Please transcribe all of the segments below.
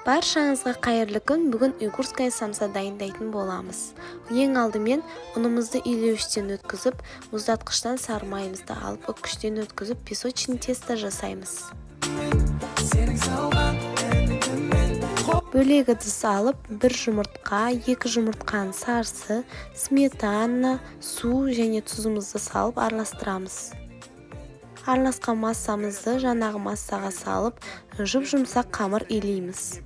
Баршаңызға қайырлы күн. Бүгін уйгурская самса дайындайтын боламыз. Ең алдымен ұнымызды илеуіштен өткізіп, мұздатқыштан сары майымызды алып, үккіштен өткізіп, песочный тесто жасаймыз. Бөлек ыдыс алып, бір жұмыртқа, 2 жұмыртқаның сарысы, сметана, су және тұзымызды салып араластырамыз. Араласқан массамызды жаңағы массаға салып, жұмсақ қамыр илейміз.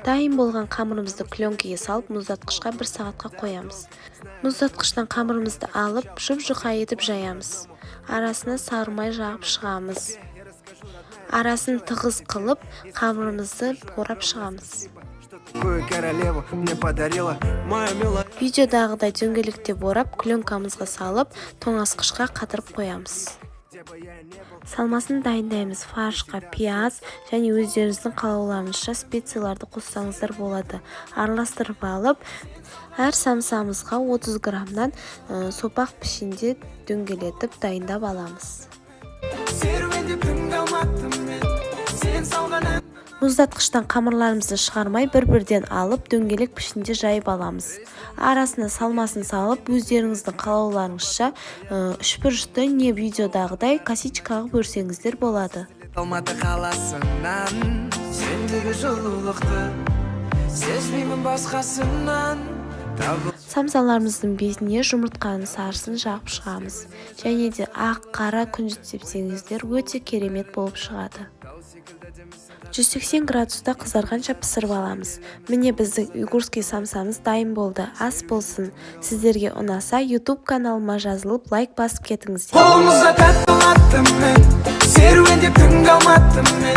Дайын болған қамырымызды пленкаға салып, мұздатқышқа 1 сағатқа қоямыз. Мұздатқыштан қамырымызды алып, жұқа етіп жаямыз. Арасына сары май жағып шығамыз. Арасын тығыз қылып, қамырымызды борап шығамыз. Видеодағыдай дөңгелекте борап, пленкамызға салып, тоңазытқышқа қатырып қоямыз. Салмасын дайындаймыз. Фаршқа пияз және өздеріңіздің қалауларыңызша специяларды қоссаңыздар болады. Араластырып алып, әр самсамызға 30 граммнан сопақ пішінде дөңгелетіп дайындап аламыз. Мұздатқыштан қамырларымызды шығармай бір-бірден алып, дөңгелек пішінде жайып аламыз. Арасына салмасын салып, өздеріңіздің қалауларыңызша үшбұрышты не видеодағыдай косичкаға бөлсеңіздер болады. Алматы қаласынан сендегі жылулықты сезбеймін басқасынан. Самсаларымыздың безіне жұмыртқаның сарысын жағып шығамыз. Және де ақ, қара күнжіт сепсеңіздер өте керемет болып шығады. 180 градуста қызарғанша пісіріп аламыз. Міне біздің уйгурский самсамыз дайын болды. Ас болсын. Сіздерге ұнаса, YouTube каналыма жазылып, лайк басып кетіңіздер. Қолымызда тәтті аттым мен, серуендеп түнгі алматтым мен.